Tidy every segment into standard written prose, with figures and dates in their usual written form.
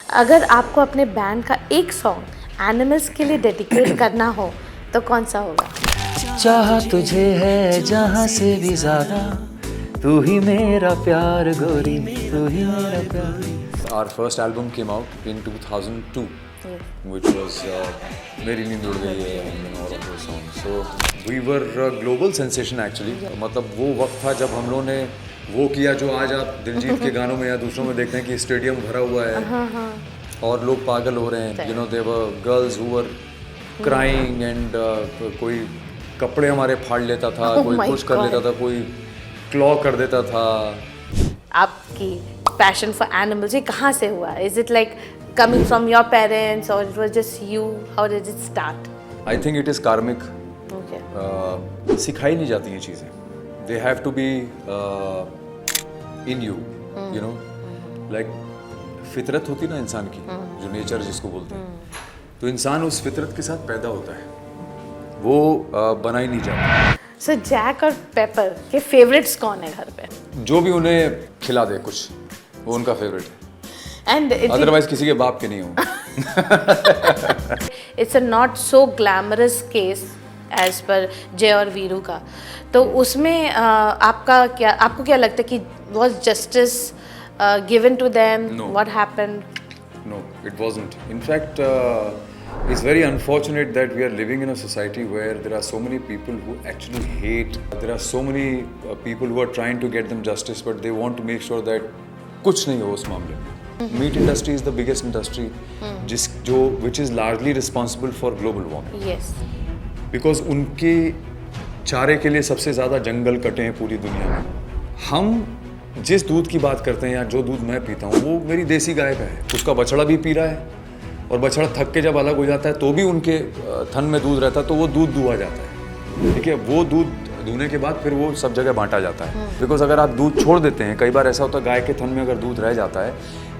अगर आपको अपने बैंड का एक सॉन्ग एनिमल्स के लिए डेडिकेट करना हो तो कौन सा होगा? चाहा तुझे है जहाँ से भी ज्यादा, तू ही मेरा प्यार गोरी, तू ही मेरा प्यार. Our first album came out in 2002, which was मेरी नींद उड़ गई है and all of those songs. So we were a global sensation actually. मतलब वो वक्त था जब हम लोगों ने वो किया जो आज आप दिलजीत के गानों में या दूसरों में देखते हैं कि स्टेडियम भरा हुआ है और लोग पागल हो रहे हैं. You know, there were girls who were crying and कोई कपड़े हमारे फाड़ लेता था, कोई my कुछ कर God. लेता था, कोई क्लॉ कर देता था. आपकी पैशन फॉर एनिमल्स ये कहाँ से हुआ? Is it like coming from your parents और it was just you? How did it start? I think it is karmic. Okay. सिखाई नहीं जाती ये चीज़ें. They have to be in you, you know, like फितरत होती ना इंसान की, जो नेचर जिसको बोलते हैं, तो इंसान उस फितरत के साथ पैदा होता है, वो बनाई नहीं जाती. सो जैक और पेपर के फेवरेट्स कौन है घर पे? जो भी उन्हें खिला दे कुछ, वो उनका फेवरेट है. एंड अदरवाइज किसी के बाप के नहीं हो. It's a not so glamorous case as per जय और वीरू का. तो उसमें आपको क्या लगता है कि was justice given to them? No. What happened? No, it wasn't. In fact, it's very unfortunate that we are living in a society where there are so many people who actually hate. There are so many people who are trying to get them justice, but they want to make sure that कुछ नहीं हो उस मामले में. Meat industry is the biggest industry, which is largely responsible for global warming. Yes. Because उनके चारे के लिए सबसे ज़्यादा जंगल कटे हैं पूरी दुनिया में. हम जिस दूध की बात करते हैं या जो दूध मैं पीता हूँ वो मेरी देसी गाय का है. उसका बछड़ा भी पी रहा है और बछड़ा थक के जब अलग हो जाता है तो भी उनके थन में दूध रहता है, तो वो दूध दुहा जाता है. ठीक है, वो दूध धोने के बाद फिर वो सब जगह बांटा जाता है. बिकॉज अगर आप दूध छोड़ देते हैं, कई बार ऐसा होता है गाय के थन में अगर दूध रह जाता है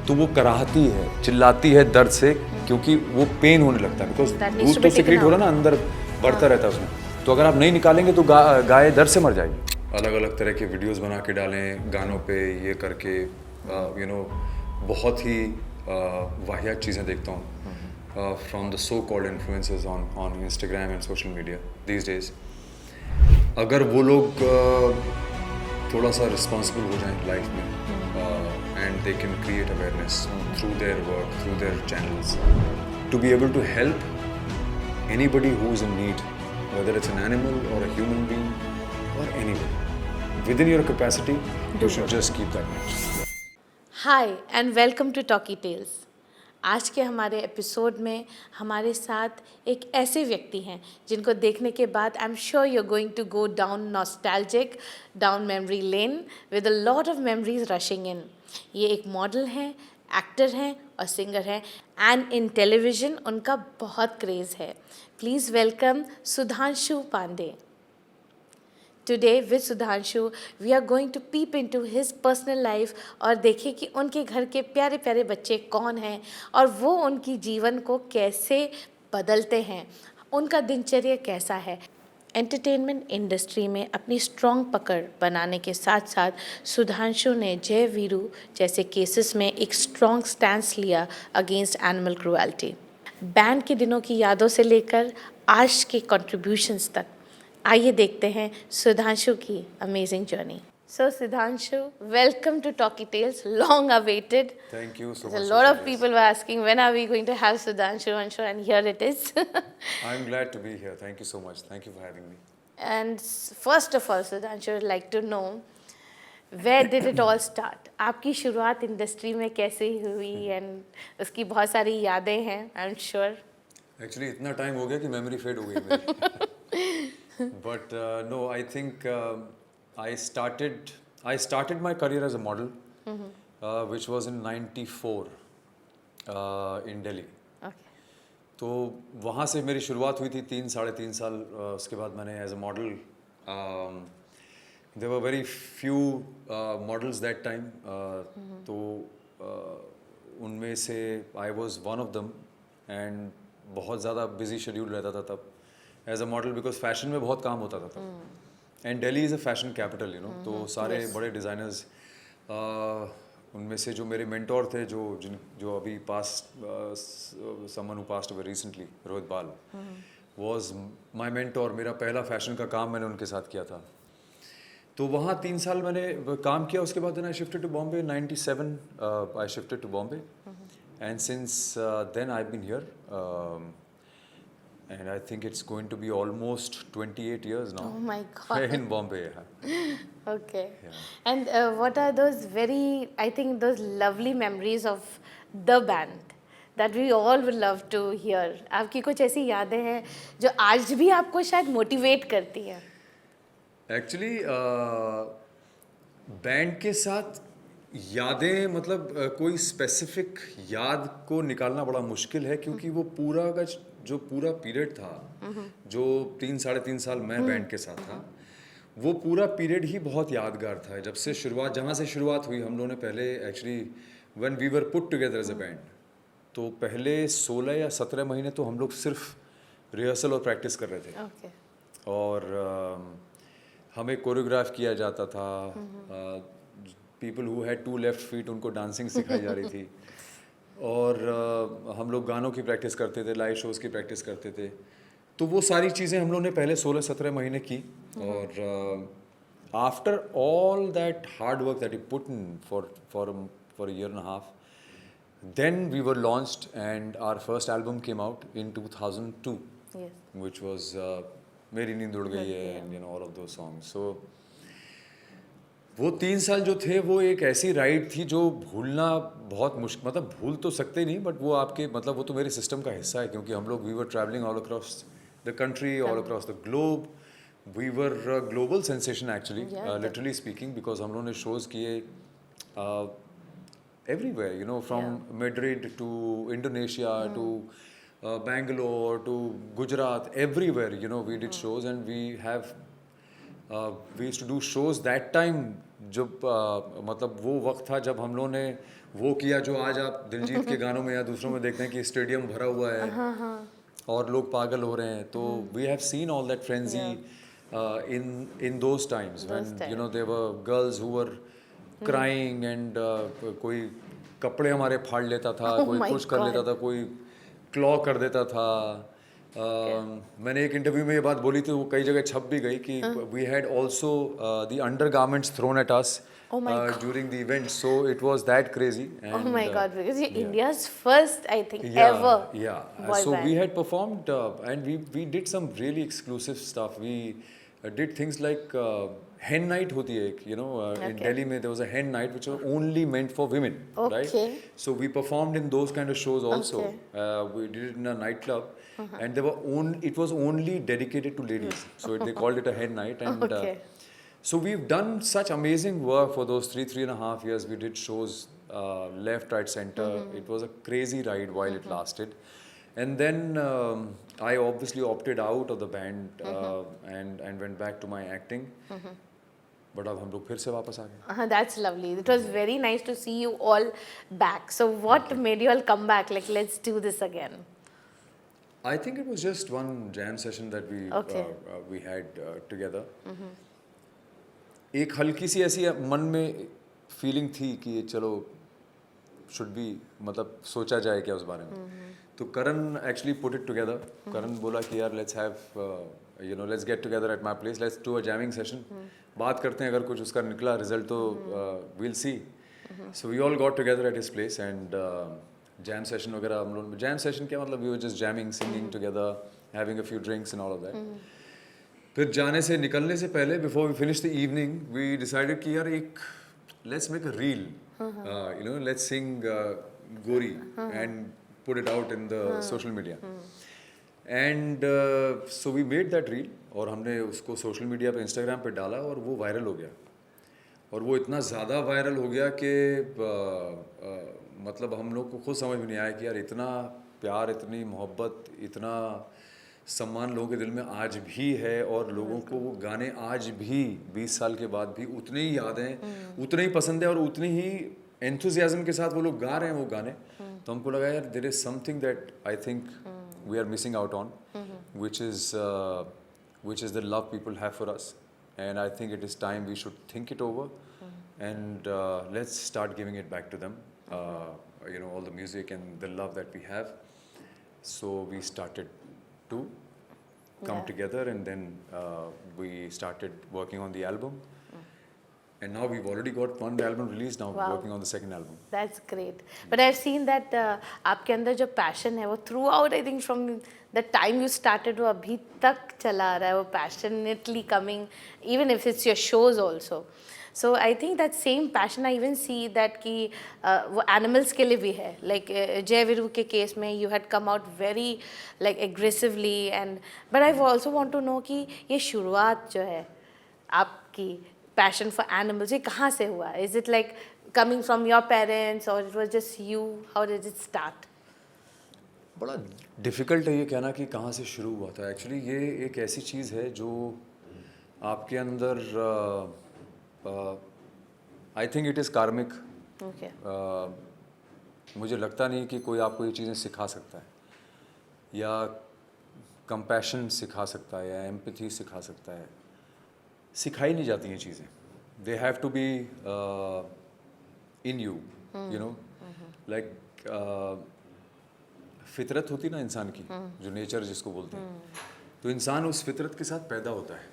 तो वो कराहती है, चिल्लाती है दर्द से, क्योंकि वो पेन होने लगता है. बिकॉज That needs to दूध be तो सिक्रेट taken हो रहा है ना, अंदर बढ़ता रहता है उसमें. तो अगर आप नहीं निकालेंगे तो गाय दर्द से मर जाएगी. अलग अलग तरह के वीडियोस बना के डालें गानों पे, ये करके यू नो बहुत ही वाहियात चीज़ें देखता हूँ from the so called influencers on Instagram and social media these days. अगर वो लोग थोड़ा सा रिस्पॉन्सिबल हो जाएं लाइफ में and they can create awareness through their work, through their channels, to be able to help anybody who is in need, whether it's an animal or a human being or anybody. Within your capacity, you should just keep that much. Hi and welcome to Talkie Tales. आज के हमारे episode में हमारे साथ एक ऐसे व्यक्ति हैं जिनको देखने के बाद I am sure you are going to go down nostalgic, down memory lane with a lot of memories rushing in. ये एक मॉडल हैं, एक्टर हैं और सिंगर हैं, एंड इन टेलीविज़न उनका बहुत क्रेज़ है. Please welcome Sudhanshu Pandey. Today with Sudhanshu, we are going to peep into his personal life और देखें कि उनके घर के प्यारे प्यारे बच्चे कौन हैं और वो उनकी जीवन को कैसे बदलते हैं, उनका दिनचर्या कैसा है. एंटरटेनमेंट इंडस्ट्री में अपनी स्ट्रॉन्ग पकड़ बनाने के साथ साथ सुधांशु ने जय वीरू जैसे केसेस में एक स्ट्रॉन्ग स्टैंस लिया अगेंस्ट एनिमल क्रूएल्टी. बैंड के दिनों की यादों से लेकर आज के कंट्रीब्यूशंस तक आइए देखते हैं सुधांशु की amazing journey. So Sudhanshu, welcome to Talkie Tales, long awaited. Thank you so A much. lot of Sushil. people were asking when are we going to have Sudhanshu on show, and here it is. I'm glad to be here. Thank you so much. Thank you for having me. And first of all, Sudhanshu, I'd like to know where did it all start? आपकी शुरुआत industry में कैसे हुई and उसकी बहुत सारी यादें हैं, I'm sure. Actually, इतना टाइम हो गया कि मेमोरी फेड हो गई मेरी. But no, I think I started my career as a model, which was in '94 in Delhi. Okay. तो वहाँ से मेरी शुरुआत हुई थी 3-3.5 साल. उसके बाद मैंने as a model, there were very few models that time, तो उनमें से I was one of them. And बहुत ज़्यादा बिजी शेड्यूल रहता था तब as a model, because fashion में बहुत काम होता था तब. And Delhi is a fashion capital, you know, तो सारे बड़े डिज़ाइनर्स उनमें से जो मेरे मेंटोर थे, जो अभी someone who passed away recently, Rohit बाल वाज माय मेंटोर। मेरा पहला फैशन का काम मैंने उनके साथ किया था। तो वहाँ 3 साल मैंने काम किया। उसके बाद I shifted to Bombay 97। I shifted to Bombay and since then I been here and I think it's going to be almost 28 years now. Oh my God. In Bombay. Yeah. Okay. Yeah. And what are those I think those lovely memories of the band that we all would love to hear. आपकी कुछ ऐसी यादें हैं जो आज भी आपको शायद मोटिवेट करती हैं? Actually, बैंड के साथ यादें मतलब कोई स्पेसिफिक याद को निकालना बड़ा मुश्किल है, क्योंकि वो पूरा का जो पूरा पीरियड था, जो 3-3.5 साल मैं बैंड के साथ था, वो पूरा पीरियड ही बहुत यादगार था। जब से जहाँ से शुरुआत हुई, हम लोगों ने पहले actually when we were put together as a band, तो पहले 16 या 17 महीने तो हम लोग सिर्फ रिहर्सल और प्रैक्टिस कर रहे थे। Okay. और हमें कोरियोग्राफ किया जाता था। People who had 2 left feet, उनको डांसिंग सिखाई जा रही थी। और हम लोग गानों की प्रैक्टिस करते थे, लाइव शोज़ की प्रैक्टिस करते थे। तो वो सारी चीज़ें हम लोग ने पहले 16-17 महीने की। और after all that hard work that you put in for a year and a half, then we were launched and our first album came out in 2002. Yes. Which was मेरी नींद उड़ गई है and you know all of those songs. So वो 3 साल जो थे, वो एक ऐसी राइड थी जो भूलना बहुत मुश्किल, मतलब भूल तो सकते नहीं, बट वो आपके मतलब वो तो मेरे सिस्टम का हिस्सा है, क्योंकि हम लोग we were travelling all across the country, all across the globe. We were global sensation actually, literally speaking, because हम लोगों ने शोज़ किए everywhere, you know, from Madrid to Indonesia to Bangalore to Gujarat, everywhere, you know, we did shows and we used to do shows that time. जब मतलब वो वक्त था जब हम लोगों ने वो किया जो आज आप दिलजीत के गानों में या दूसरों में देखते हैं कि स्टेडियम भरा हुआ है और लोग पागल हो रहे हैं। तो we have seen all that frenzy in those times when you know there were girls who were crying and कोई कपड़े हमारे फाड़ लेता था, कोई कुछ कर लेता था, कोई क्लॉ कर देता था। मैंने एक इंटरव्यू में ये बात बोली थी, वो कई जगह छप भी गई कि we had also the undergarments thrown at us during the event, so it was that crazy. And, oh my God, because you're India's first, I think, ever boy so band. we had performed and we did some really exclusive stuff. We did things like hen night होती है एक, you know, in Delhi में there was a hen night which was only meant for women, right? So we performed in those kind of shows also. We did it in a nightclub, and it was only dedicated to ladies. So they called it a hen night, and so we've done such amazing work for those 3.5 years. We did shows left, right, center. It was a crazy ride while it lasted. And then I obviously opted out of the band and went back to my acting. But अब हम लोग फिर से वापस आ गए. That's lovely. It was very nice to see you all back. So what made you all come back? Like, let's do this again. I think it was just one jam session that we had together. एक हल्की सी ऐसी मन में feeling थी कि चलो should be, मतलब सोचा जाए क्या उस बारे में. तो Karan actually put it together. Karan बोला कि यार let's have you know let's get together at my place, let's do a jamming session. बात करते हैं, अगर कुछ उसका निकला रिजल्ट तो we'll see. So we all got together at his place and jam session वगैरह. हम लोग जैम सेशन क्या मतलब, we were just jamming, singing together, having a few drinks and all of that. फिर जाने से निकलने से पहले, before we finish the evening, we decided कि यार एक let's make a reel, you know, let's sing Gori and put it out in the social media. And so we made that reel और हमने उसको सोशल मीडिया पे, Instagram पे डाला और वो वायरल हो गया. और वो इतना ज़्यादा वायरल हो गया कि मतलब हम लोग को खुद समझ में नहीं आया कि यार इतना प्यार, इतनी मोहब्बत, इतना सम्मान लोगों के दिल में आज भी है और लोगों को वो गाने आज भी 20 साल के बाद भी उतने ही याद हैं, उतने ही पसंद है और उतनी ही एंथुजियाज्म के साथ वो लोग गा रहे हैं वो गाने. तो हमको लगा यार there is something that I think we are missing out on, which is the love people have for us, and I think it is time we should think it over and let's start giving it back to them. All the music and the love that we have. So we started to come together, and then we started working on the album. And now we've already got one album released. Now we're working on the second album. That's great. But I've seen that आपके अंदर जो passion है वो throughout, I think from the time you started वो अभी तक चला आ रहा है, वो passionately coming, even if it's your shows also. So I think that same passion I even see that कि वो animals के लिए भी है. Like जय वीरू के case में you had come out very like aggressively, but I also want to know कि ये शुरुआत जो है आपकी passion for animals, ये कहाँ से हुआ? Is it like coming from your parents or it was just you? How did it start? बड़ा डिफ़िकल्ट है ये कहना कि कहाँ से शुरू हुआ था. एक्चुअली ये एक ऐसी चीज़ है जो आपके अंदर आई थिंक इट इज़ कार्मिक. Okay. मुझे लगता नहीं कि कोई आपको ये चीज़ें सिखा सकता है या कंपैशन सिखा सकता है या एम्पैथी सिखा सकता है. सिखाई नहीं जाती हैं चीज़ें. They have to be in you, you know, like फितरत होती ना इंसान की, जो नेचर जिसको बोलते हैं. तो इंसान उस फितरत के साथ पैदा होता है,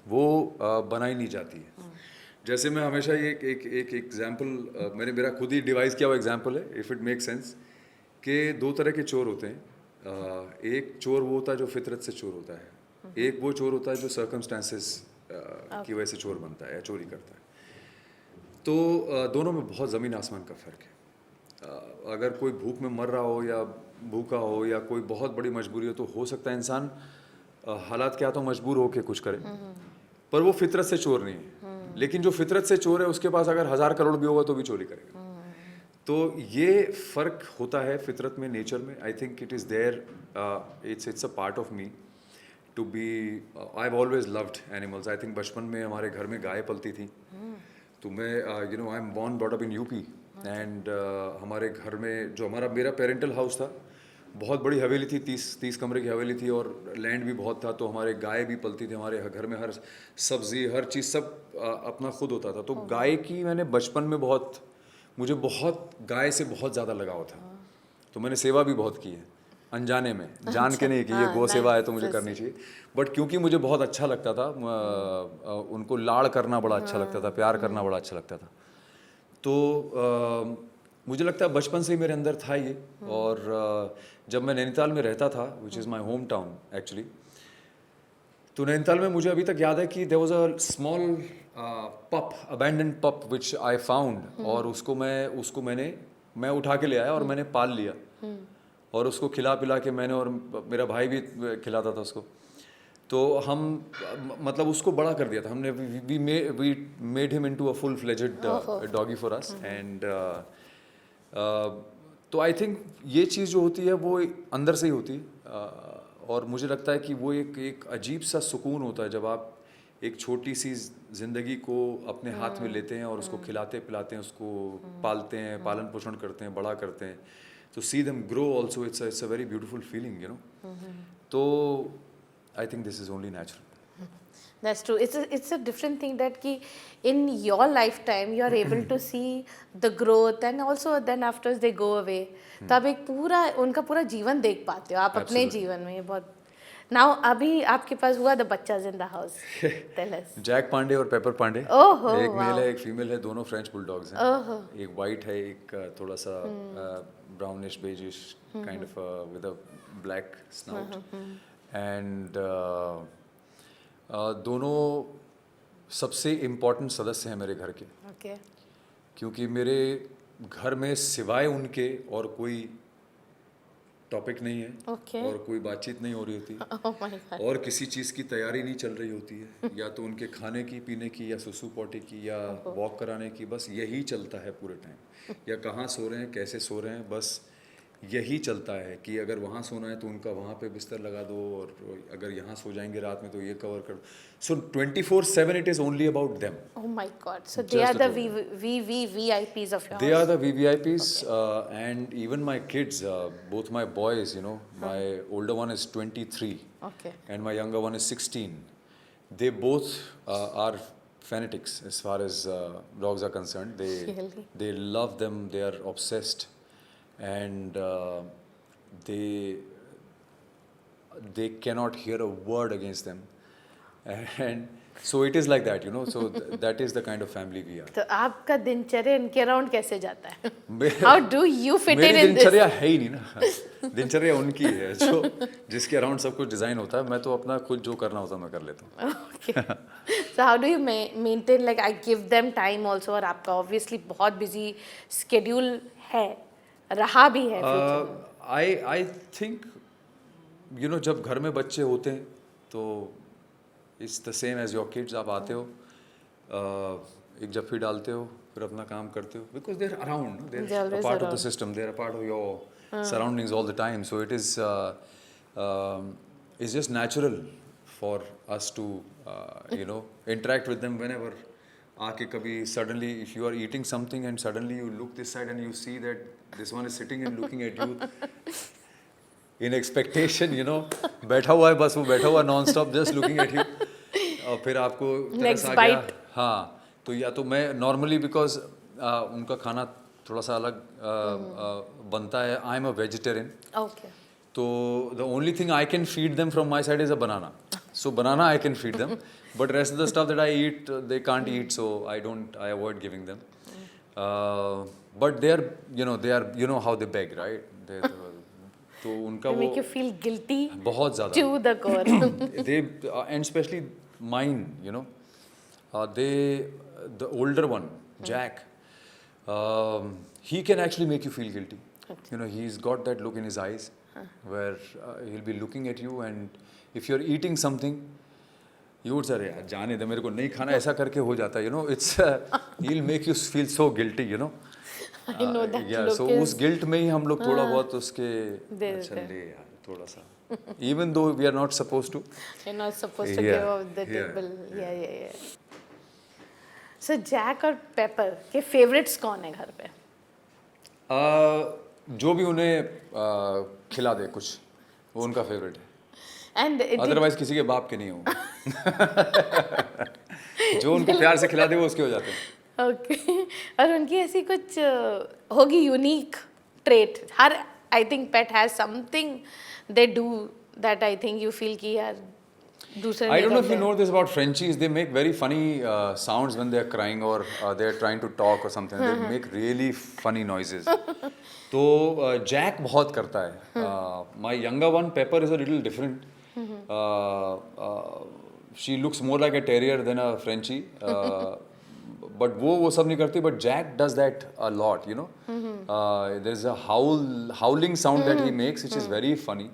वो बनाई नहीं जाती है. जैसे मैं हमेशा ये एक एग्जाम्पल मेरा खुद ही डिवाइस किया हुआ एग्जाम्पल है, इफ़ इट मेक सेंस, कि दो तरह के चोर होते हैं. एक चोर वो होता है जो फितरत से चोर होता है, एक वो चोर होता है जो सर्कमस्टांसेस की वजह से चोर बनता है या चोरी करता है. तो दोनों में बहुत ज़मीन आसमान का फ़र्क है. अगर कोई भूख में मर रहा हो या भूखा हो या कोई बहुत बड़ी मजबूरी हो, तो हो सकता है इंसान हालात क्या तो मजबूर हो के कुछ करे, पर वो फितरत से चोर नहीं है. लेकिन जो फितरत से चोर है उसके पास अगर 1000 करोड़ भी होगा तो भी चोरी करेगा. तो ये फ़र्क होता है फितरत में, नेचर में. I think it is there, it's a part of me to be. I have always loved animals. I think बचपन में हमारे घर में गाय पलती थी. तो मैं I am born brought up in UP, and हमारे घर में जो मेरा पेरेंटल हाउस था, बहुत बड़ी हवेली थी, 30 कमरे की हवेली थी, और लैंड भी बहुत था. तो हमारे गाय भी पलती थी. हमारे घर में हर सब्ज़ी, हर चीज़, सब अपना खुद होता था. तो गाय की मैंने बचपन में मुझे बहुत गाय से बहुत ज़्यादा लगाव था. तो मैंने सेवा भी बहुत की है, अनजाने में, जान के नहीं कि ये गौ सेवा है तो मुझे करनी चाहिए. बट क्योंकि मुझे बहुत अच्छा लगता था, उनको लाड़ करना बड़ा अच्छा लगता था, प्यार करना बड़ा अच्छा लगता था. तो मुझे लगता है बचपन से ही मेरे अंदर था ये. और जब मैं नैनीताल में रहता था, which is my home town actually, तो नैनीताल में मुझे अभी तक याद है कि देयर वाज अ स्मॉल पप, अबैंडन्ड पप, विच आई फाउंड. और उसको मैं उठा के ले आया और मैंने पाल लिया, और उसको खिला पिला के मैंने, और मेरा भाई भी खिलाता था उसको. तो हम मतलब उसको बड़ा कर दिया था हमने. We made him into a full fledged doggy for us. And तो आई थिंक ये चीज़ जो होती है वो अंदर से ही होती है. और मुझे लगता है कि वो एक अजीब सा सुकून होता है जब आप एक छोटी सी ज़िंदगी को अपने हाथ में लेते हैं और उसको खिलाते पिलाते हैं, उसको पालते हैं, पालन पोषण करते हैं, बड़ा करते हैं. तो see them grow also, it's a very beautiful feeling, you know. तो I think this is only natural. That's true. It's a different thing that कि in your lifetime you are able to see the growth, and also then after they go away. तो आप उनका पूरा जीवन देख पाते हो आप अपने जीवन में. ये बहुत. Now अभी आपके पास हुआ the bachchas in the house. Tell us. Jack Pandey और पेपर पांडे. एक मेल है, एक फीमेल है, दोनों फ्रेंच बुलडॉग्स हैं. एक वाइट है, एक थोड़ा सा brownish beigeish kind of with a black snout. And दोनों सबसे इम्पोर्टेंट सदस्य हैं मेरे घर के. Okay. क्योंकि मेरे घर में सिवाय उनके और कोई टॉपिक नहीं है. Okay. और कोई बातचीत नहीं हो रही होती. Oh my God. और किसी चीज़ की तैयारी नहीं चल रही होती है. या तो उनके खाने की, पीने की, या सुसु पोटी की, या वॉक कराने की, बस यही चलता है पूरे टाइम. या कहाँ सो रहे हैं, कैसे सो रहे हैं, बस यही चलता है. कि अगर वहाँ सोना है तो उनका वहाँ पे बिस्तर लगा दो, और अगर यहाँ सो जाएंगे रात में तो ये कवर कर दो. सो 24/7 it is only about them. Oh my God. So they are the VVIPs of your house. They are the VVIPs. And even my kids, both my boys, you know, my older one is 23. Okay. And my younger one is 16. They both are fanatics as far as dogs are concerned. Really? They love them. They are obsessed, and they they cannot hear a word against them, and so it is like that, you know. So that is the kind of family we are. तो आपका दिनचर्या इनके around कैसे जाता है? मेरा- How do you fit in मेरी in this? दिनचर्या है ही नहीं ना। दिनचर्या उनकी है जो जिसके अराउंड सब कुछ डिजाइन होता है। मैं तो अपना खुद जो करना होता है मैं कर लेता हूँ। Okay. So how do you maintain, like I give them time also, और आपका obviously बहुत busy schedule है, रहा भी है future में. आई थिंक यू नो जब घर में बच्चे होते हैं तो it's the same age your kids. आप आते हो, एक जफ्फी डालते हो, फिर अपना काम करते हो, because they are around, they They're are always part of the around. System, they are part of your surroundings all the time. So it is just natural for us to you know interact with them whenever आके कभी suddenly if you are eating something and suddenly you look this side and you see that this one is sitting and looking at you in expectation, you no, बैठा हुआ है, बस वो बैठा हुआ non stop just looking at you, और फिर आपको तरस Next आ गया। bite. हाँ, तो या तो मैं नॉर्मली बिकॉज उनका खाना थोड़ा सा अलग बनता है। I am a vegetarian, Okay. तो the only thing I can feed them from my side is a banana. So banana I can feed them, but rest of the stuff that I eat they can't eat, so I avoid giving them. But they are you know how they beg, right? तो उनका They वो make you feel guilty बहुत ज़्यादा to the core. they and especially mine, you know, they the older one, Jack, he can actually make you feel guilty. You know, he's got that look in his eyes where he'll be looking at you, and if you're eating something you would say यार जाने दे, मेरे को नहीं खाना, ऐसा करके हो जाता है, you know. It's he'll make you feel so guilty, you know. I know that yeah, look so is. उस गिल्ट में ही हम लोग थोड़ा बहुत उसके दे अच्छा देते ले यार थोड़ा सा, even though we are not supposed to. You're not supposed to Yeah, give up the yeah, table. Yeah. So Jack और Pepper के favorites कौन है घर पे? जो भी उन्हें खिला दे कुछ, वो उनका फेवरेट है। And अदरवाइज किसी के बाप के नहीं होंगे। जो उनको प्यार से खिला दे वो उसके हो जाते हैं। okay. और उनकी ऐसी कुछ होगी unique trait. Her I think pet has something they do that I think you feel कि यार दूसरे I नहीं don't know if you करते। know this about Frenchies. They make very funny sounds when they are crying or they are trying to talk or something. They make really funny noises. तो Jack बहुत करता है. My younger one, Pepper, is a little different. She looks more like a terrier than a Frenchie. But वो सब नहीं करती. But Jack does that a lot, you know. There's a howling sound that he makes, which is very funny.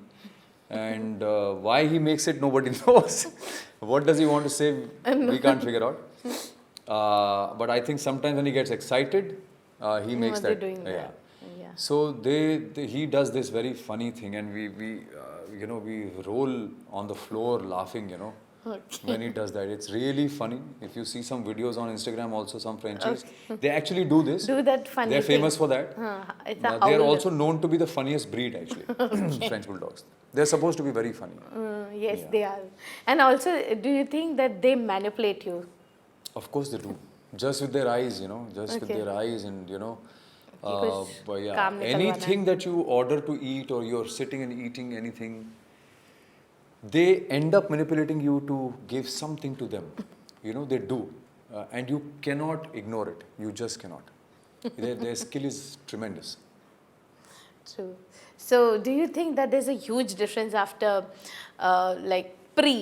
And why he makes it, nobody knows. What does he want to say? We can't figure out. But I think sometimes when he gets excited, he makes must be that. doing that. Yeah. So he does this very funny thing, and we you know, we roll on the floor laughing, you know. Okay. When he does that, it's really funny. If you see some videos on Instagram, also some Frenchies, they actually do this. Do that funny They're famous thing. for that. It's a They are howl. also known to be the funniest breed, actually. French bulldogs. They're supposed to be very funny. Yes, Yeah. they are. And also, do you think that they manipulate you? Of course they do. Just with their eyes, you know. Just with Okay. their eyes, and you know. कुछ But yeah, काम निकलवाना है। anything that you order to eat, or you're sitting and eating anything, they end up manipulating you to give something to them. You know, they do. And you cannot ignore it. You just cannot. Their skill is tremendous. True. So, do you think that there's a huge difference after, like, pre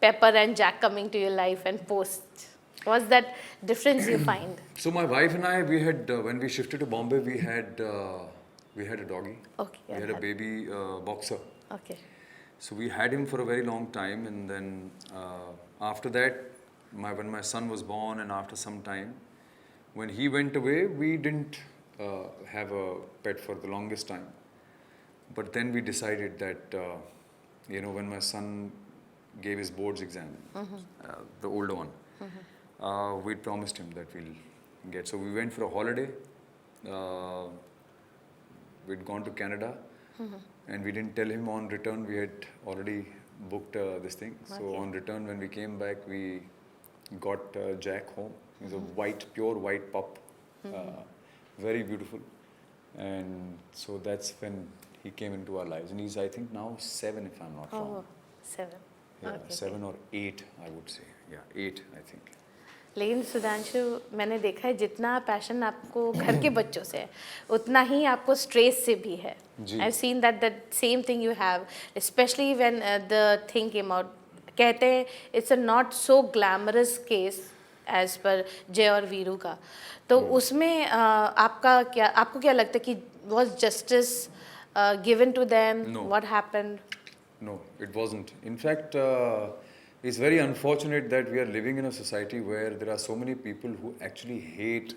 Pepper and Jack coming to your life and post? What's that difference you find? So my wife and I, we had when we shifted to Bombay, we had a doggy. Okay. We had a baby boxer. Okay. So we had him for a very long time, and then after that, when my son was born, and after some time, when he went away, we didn't have a pet for the longest time. But then we decided that, you know, when my son gave his boards exam, the older one, we promised him that we'll get. So we went for a holiday. We'd gone to Canada, and we didn't tell him on return. We had already booked this thing. So Okay. on return, when we came back, we got Jack home. He's a white, pure white pup, very beautiful, and so that's when he came into our lives. And he's, I think, now 7, if I'm not wrong. Oh, 7. Yeah, Okay, 7 or 8, I would say. Yeah, 8, I think. लेकिन सुधांशु, मैंने देखा है जितना passion आपको घर के बच्चों से है उतना ही आपको स्ट्रेस से भी है. जी. I have seen that same thing you have, specially when the thing came out. कहते हैं it's a not so glamorous case as per जय और वीरू का. तो उसमें आपको क्या लगता है कि was justice given to them? No. What happened? No, it wasn't. In fact, it's very unfortunate that we are living in a society where there are so many people who actually hate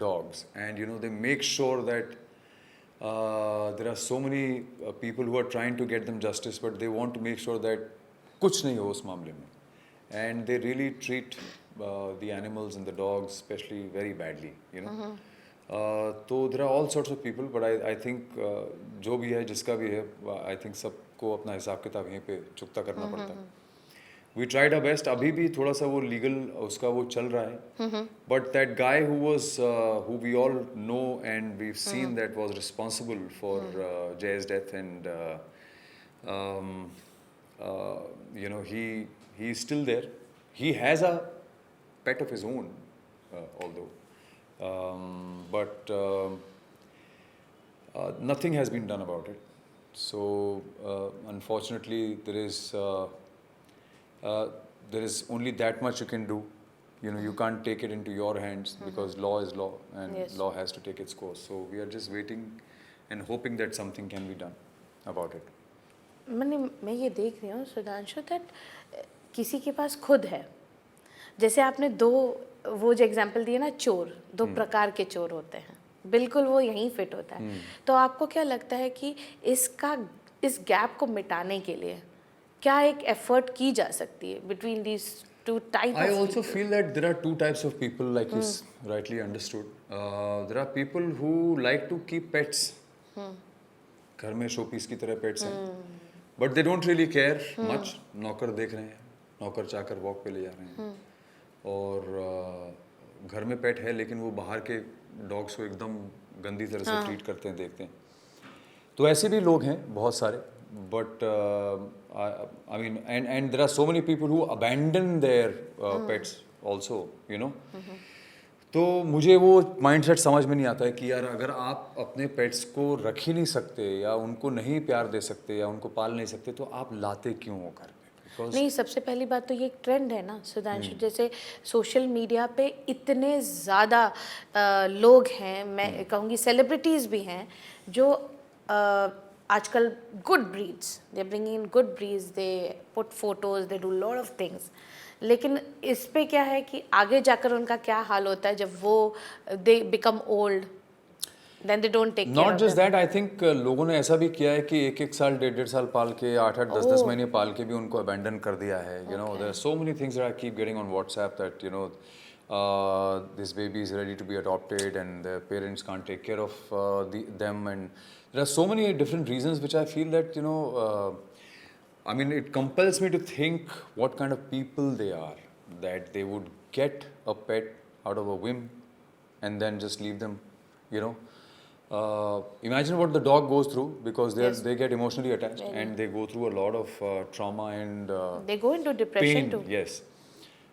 dogs, and they make sure that there are so many people who are trying to get them justice, but they want to make sure that कुछ नहीं हो उस मामले में, and they really treat the animals and the dogs especially very badly, तो there are all sorts of people, but I think जो भी है जिसका भी है, I think सबको अपना हिसाब किताब यहीं पे चुकता करना पड़ता है. We tried our best. अभी भी थोड़ा सा वो लीगल उसका वो चल रहा है, but that guy who we all know and we've seen that was responsible for Jay's death, and he's still there. He has a pet of his own, although. But nothing has been done about it. So unfortunately, there is only that much you can do. You can't take it into your hands because law is law, and Yes. law has to take its course. So we are just waiting and hoping that something can be done about it. मैं ये देख रही हूँ Sudhanshu that किसी के पास खुद है. जैसे आपने वो जो एग्जांपल दिए ना, चोर, 2 प्रकार के चोर होते हैं, बिल्कुल वो यहीं फिट होता है. तो आपको क्या लगता है कि इस गैप को मिटाने के लिए क्या एक एफर्ट की जा सकती है between these two types? I also feel that there are 2 types of people, like you rightly understood. There are people who like to keep pets. घर में शोपीस की तरह पेट्स हैं, but they don't really care much. नौकर देख रहे हैं, नौकर चाकर वॉक पे ले जा रहे हैं, और घर में पेट है लेकिन वो बाहर के डॉग्स को एकदम गंदी तरह से ट्रीट करते हैं, देखते हैं. तो ऐसे भी लोग हैं बहुत सारे, but I mean and there are so many people who abandon their pets also, तो मुझे वो माइंडसेट समझ में नहीं आता है कि यार अगर आप अपने पेट्स को रख ही नहीं सकते या उनको नहीं प्यार दे सकते या उनको पाल नहीं सकते, तो आप लाते क्यों हो घर पे? नहीं, सबसे पहली बात तो ये एक ट्रेंड है ना सुधांशु, जैसे सोशल मीडिया पे इतने ज़्यादा लोग हैं, मैं कहूँगी सेलिब्रिटीज़ भी हैं, जो आजकल good breeds, they bringing in good breeds, they put photos, they do lot of things. लेकिन इस पे क्या है कि आगे जाकर उनका क्या हाल होता है जब वो they become old, then they don't take care. Not just that, I think लोगों ने ऐसा भी किया है कि 1-1 साल 1.5 साल पाल के, 8-8 10-10 महीने पाल के भी उनको अबैंडन कर दिया है. There are so many things that I keep getting on WhatsApp that this baby is ready to be adopted and the parents can't take care of them, and there are so many different reasons which I feel that I mean, it compels me to think what kind of people they are, that they would get a pet out of a whim and then just leave them, imagine what the dog goes through, because they get emotionally attached and they go through a lot of trauma and they go into depression pain. too. Yes.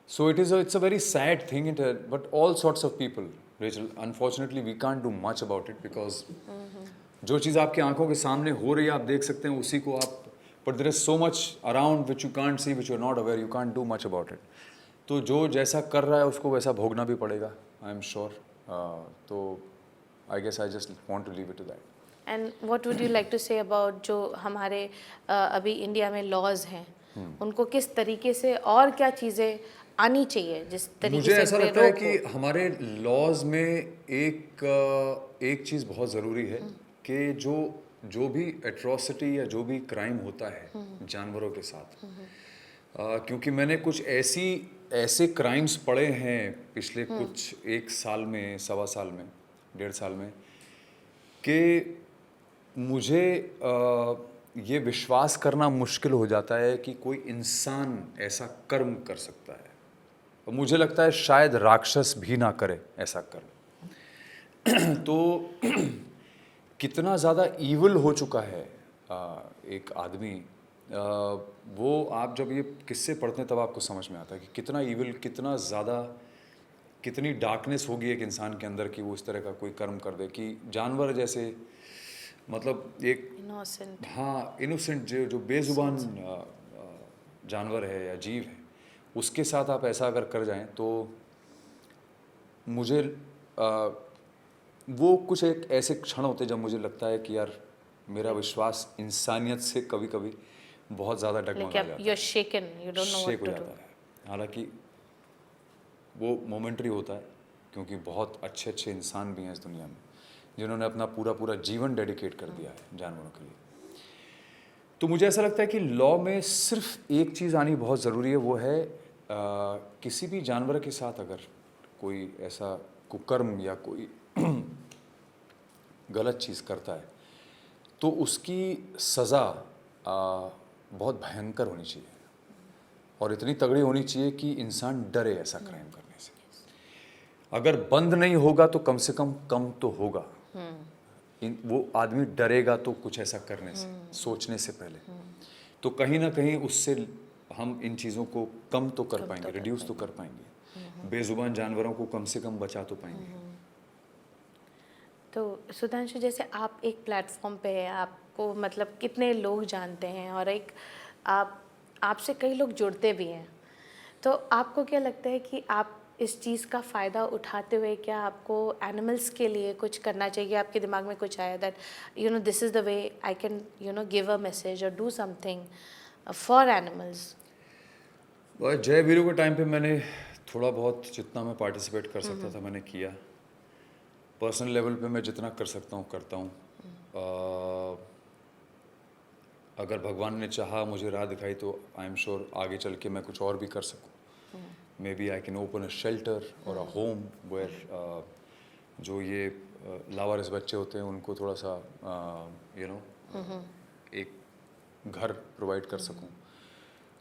So it's a very sad thing, but all sorts of people, Rachel, unfortunately we can't do much about it, because जो चीज़ आपकी आंखों के सामने हो रही है आप देख सकते हैं उसी को आप, but there is so much around which you can't see, which you are not aware, you can't do much about it. तो जो जैसा कर रहा है उसको वैसा भोगना भी पड़ेगा, I am sure. तो I guess I just want to leave it to that. And what would you like to say about जो हमारे अभी इंडिया में लॉज हैं, उनको किस तरीके से और क्या चीज़ें आनी चाहिए, जिस तरीके मुझे से ऐसा उन्हें लगता है रोको? कि हमारे लॉज में एक चीज़ बहुत ज़रूरी है कि जो भी एट्रोसिटी या जो भी क्राइम होता है जानवरों के साथ, क्योंकि मैंने कुछ ऐसे क्राइम्स पढ़े हैं पिछले कुछ 1 साल में, 1.25 साल में, 1.5 साल में, कि मुझे ये विश्वास करना मुश्किल हो जाता है कि कोई इंसान ऐसा कर्म कर सकता है. मुझे लगता है शायद राक्षस भी ना करे ऐसा कर्म। तो कितना ज़्यादा ईविल हो चुका है एक आदमी, वो आप जब ये किस्से पढ़ते हैं तब आपको समझ में आता है कि कितना ईविल, कितना ज़्यादा, कितनी डार्कनेस होगी एक इंसान के अंदर कि वो इस तरह का कोई कर्म कर दे कि जानवर जैसे, मतलब एक इनोसेंट। हाँ इनोसेंट जो बेजुबान जानवर है या जीव है, उसके साथ आप ऐसा अगर कर जाएं तो मुझे वो कुछ एक ऐसे क्षण होते जब मुझे लगता है कि यार मेरा विश्वास इंसानियत से कभी कभी बहुत ज़्यादा डगमगा जाता है, you are shaken, you don't know shake what how to do. जाता है। हालांकि वो मोमेंट्री होता है क्योंकि बहुत अच्छे अच्छे इंसान भी हैं इस दुनिया में जिन्होंने अपना पूरा पूरा जीवन डेडिकेट कर दिया है जानवरों के लिए। तो मुझे ऐसा लगता है कि लॉ में सिर्फ एक चीज़ आनी बहुत ज़रूरी है, वो है किसी भी जानवर के साथ अगर कोई ऐसा कुकर्म या कोई गलत चीज़ करता है तो उसकी सज़ा बहुत भयंकर होनी चाहिए और इतनी तगड़ी होनी चाहिए कि इंसान डरे ऐसा क्राइम करने से। अगर बंद नहीं होगा तो कम से कम तो होगा, वो आदमी डरेगा तो कुछ ऐसा करने से, सोचने से पहले। तो कहीं ना कहीं उससे हम इन चीज़ों को कम तो कर पाएंगे, रिड्यूस तो कर पाएंगे, बेजुबान जानवरों को कम से कम बचा तो पाएंगे। तो सुधांशु, जैसे आप एक प्लेटफॉर्म पे है, आपको मतलब कितने लोग जानते हैं और एक आपसे कई लोग जुड़ते भी हैं, तो आपको क्या लगता है कि आप इस चीज़ का फ़ायदा उठाते हुए क्या आपको एनिमल्स के लिए कुछ करना चाहिए? आपके दिमाग में कुछ आया that you know this is the way I can give a message और डू समथिंग फॉर एनिमल्स? जय वीरू के टाइम पे मैंने थोड़ा बहुत जितना मैं पार्टिसिपेट कर सकता था मैंने किया। पर्सनल लेवल पे मैं जितना कर सकता हूँ करता हूँ। अगर भगवान ने चाहा, मुझे राह दिखाई, तो आई एम श्योर आगे चल के मैं कुछ और भी कर सकूँ। Maybe I can open a shelter और अ होम वेयर जो ये लावारिस बच्चे होते हैं उनको थोड़ा सा एक घर प्रोवाइड कर सकूँ।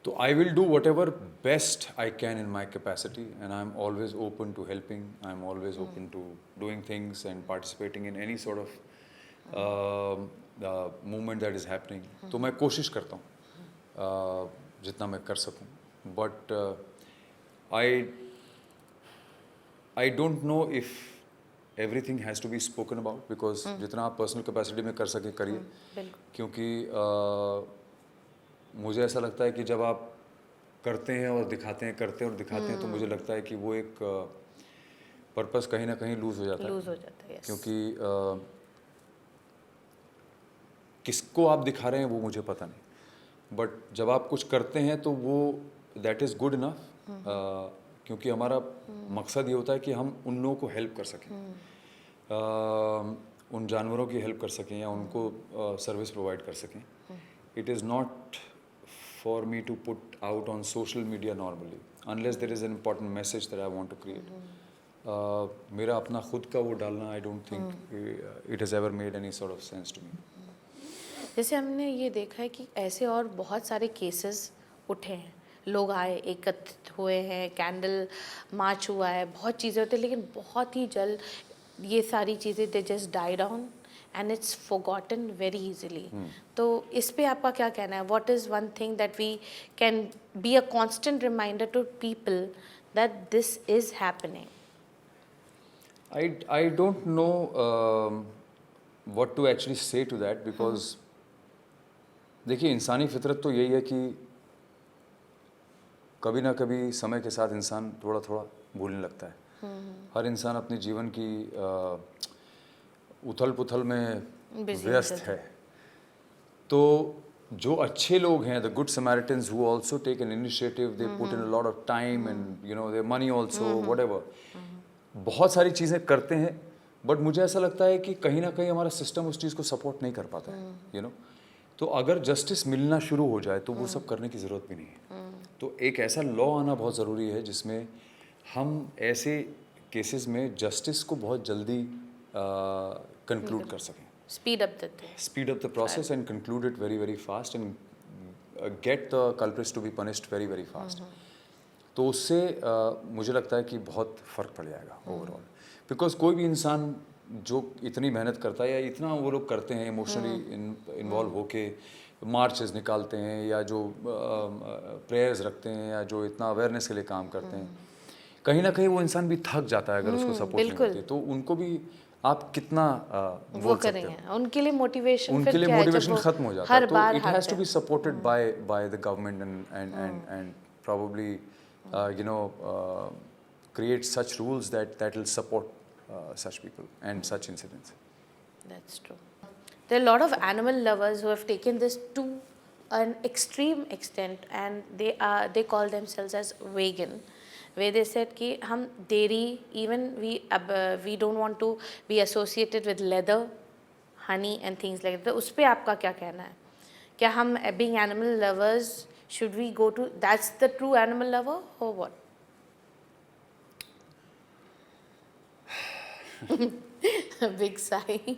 तो I will do whatever best I can in my capacity and I am always open to helping, I am always open to doing things and participating in any sort of movement that is happening. तो मैं कोशिश करता हूँ जितना मैं कर सकूँ, but I don't know if everything has to be spoken about, because जितना आप पर्सनल कैपेसिटी में कर सकें करिए, क्योंकि मुझे ऐसा लगता है कि जब आप करते हैं और दिखाते हैं, करते हैं और दिखाते हैं, तो मुझे लगता है कि वो एक पर्पस कहीं ना कहीं लूज़ हो जाता है। yes. क्योंकि किसको आप दिखा रहे हैं वो मुझे पता नहीं, बट जब आप कुछ करते हैं तो वो दैट इज़ गुड इनफ, क्योंकि हमारा मकसद ये होता है कि हम उन लोगों को हेल्प कर सकें, उन जानवरों की हेल्प कर सकें या उनको सर्विस प्रोवाइड कर सकें। It is not for me to put out on social media normally unless there is an important message that I want to create. मेरा अपना खुद का वो डालना, I don't think it has ever made any sort of sense to me. जैसे हमने ये देखा है कि ऐसे और बहुत सारे केसेस उठे हैं, लोग आए, एकत्रित हुए हैं, कैंडल मार्च हुआ है, बहुत चीज़ें होती हैं, लेकिन बहुत ही जल्द ये सारी चीज़ें they just die down and it's forgotten very easily. तो इस पे आपका क्या कहना है? What is one thing that we can be a constant reminder to people that this is happening? I don't know what to actually say to that, because देखिए इंसानी फितरत तो यही है कि कभी ना कभी समय के साथ इंसान थोड़ा थोड़ा भूलने लगता है। हर इंसान अपने जीवन की उथल पुथल में व्यस्त है। तो जो अच्छे लोग हैं, the good Samaritans who also take an initiative, they put in a lot of time and their money also, whatever, बहुत सारी चीज़ें करते हैं, बट मुझे ऐसा लगता है कि कहीं ना कहीं हमारा सिस्टम उस चीज़ को सपोर्ट नहीं कर पाता है, तो अगर जस्टिस मिलना शुरू हो जाए तो वो सब करने की ज़रूरत भी नहीं है। तो एक ऐसा लॉ आना बहुत ज़रूरी है जिसमें हम ऐसे केसेस में जस्टिस को बहुत जल्दी कंक्लूड कर सकें, speed up the process and conclude it very very fast and get the culprits to be punished very very fast. तो उससे मुझे लगता है कि बहुत फ़र्क पड़ जाएगा ओवरऑल, बिकॉज कोई भी इंसान जो इतनी मेहनत करता है या इतना वो लोग करते हैं इमोशनली इन्वॉल्व होके मार्चेस निकालते हैं या जो प्रेयर्स रखते हैं या जो इतना अवेयरनेस के लिए काम करते हैं, कहीं ना कहीं वो इंसान भी थक जाता है अगर उसको सपोर्ट नहीं बिल्कुल। मिलती, तो उनको भी आप कितना वो बोल सकते करेंगे हो, उनके लिए मोटिवेशन उनके लिए मोटिवेशन खत्म हो जाता है, तो इट हैज़ हारते टू बी हैं। Supported by the government and probably create such rules that will support such people and such incidents. That's true. There are a lot of animal lovers who have taken this to an extreme extent, and they call themselves as vegan, where they said कि हम dairy, even we don't want to be associated with leather, honey and things like that. तो उस पे आपका क्या कहना है? क्या हम being animal lovers should we go to that's the true animal lover or what? Big sigh.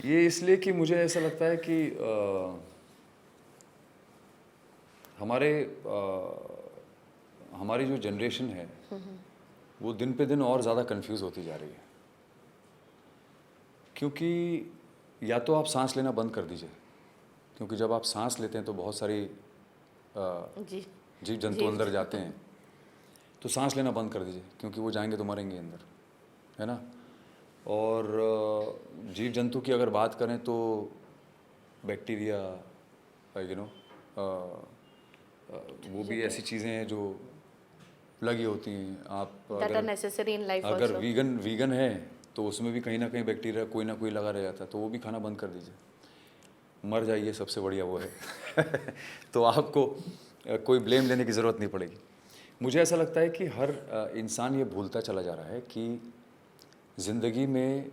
ये इसलिए कि मुझे ऐसा लगता है कि हमारी जो जनरेशन है वो दिन पे दिन और ज़्यादा कंफ्यूज होती जा रही है, क्योंकि या तो आप सांस लेना बंद कर दीजिए, क्योंकि जब आप सांस लेते हैं तो बहुत सारी जी जीव जंतु अंदर जाते हैं, तो सांस लेना बंद कर दीजिए, क्योंकि वो जाएंगे तो मरेंगे अंदर, है ना। और जीव जंतु की अगर बात करें तो बैक्टीरिया, वो भी ऐसी चीज़ें हैं जो लगी होती हैं। आप that are necessary in life अगर also. वीगन है तो उसमें भी कहीं ना कहीं बैक्टीरिया कोई ना कोई लगा रह जाता है, तो वो भी खाना बंद कर दीजिए, मर जाइए, सबसे बढ़िया वो है। तो आपको कोई ब्लेम लेने की ज़रूरत नहीं पड़ेगी। मुझे ऐसा लगता है कि हर इंसान ये भूलता चला जा रहा है कि ज़िंदगी में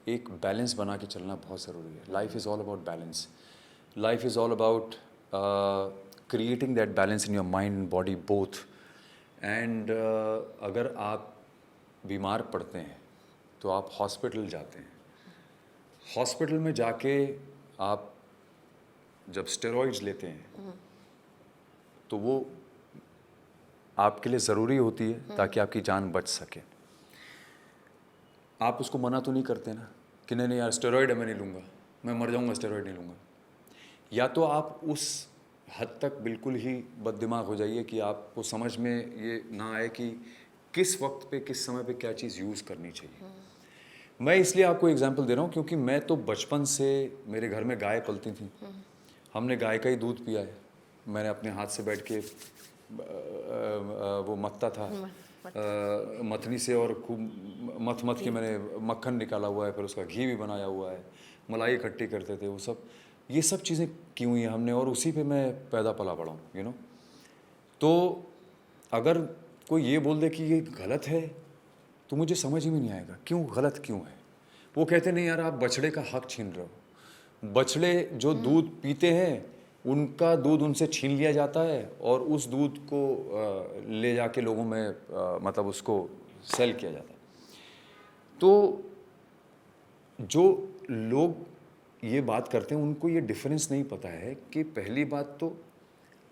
एक बैलेंस बना के चलना बहुत ज़रूरी है। Life is all about balance, life is all about creating that balance in your mind and body both. And अगर आप बीमार पड़ते हैं तो आप हॉस्पिटल जाते हैं, हॉस्पिटल में जाके आप जब स्टेरॉइड्स लेते हैं तो वो आपके लिए ज़रूरी होती है ताकि आपकी जान बच सके। आप उसको मना तो नहीं करते ना कि नहीं यार स्टेरॉइड है मैं नहीं लूँगा, मैं मर जाऊँगा स्टेरॉइड नहीं लूँगा। या तो आप उस हद तक बिल्कुल ही बददिमाग हो जाइए कि आपको समझ में ये ना आए कि किस वक्त पे किस समय पे क्या चीज़ यूज़ करनी चाहिए। मैं इसलिए आपको एग्जांपल दे रहा हूँ क्योंकि मैं तो बचपन से, मेरे घर में गाय पलती थी, हमने गाय का ही दूध पिया है। मैंने अपने हाथ से बैठ के वो मत्ता था मथनी से, और खूब मथ के मैंने मक्खन निकाला हुआ है, फिर उसका घी भी बनाया हुआ है, मलाई इकट्ठी करते थे, वो सब ये सब चीज़ें की हुई हैं हमने, और उसी पे मैं पैदा पला पड़ा हूँ तो अगर कोई ये बोल दे कि ये गलत है तो मुझे समझ ही में नहीं आएगा क्यों गलत क्यों है। वो कहते नहीं यार आप बछड़े का हक छीन रहे हो, बछड़े जो दूध पीते हैं उनका दूध उनसे छीन लिया जाता है और उस दूध को ले जाके लोगों में मतलब उसको सेल किया जाता है। तो जो लोग ये बात करते हैं उनको ये डिफरेंस नहीं पता है कि पहली बात तो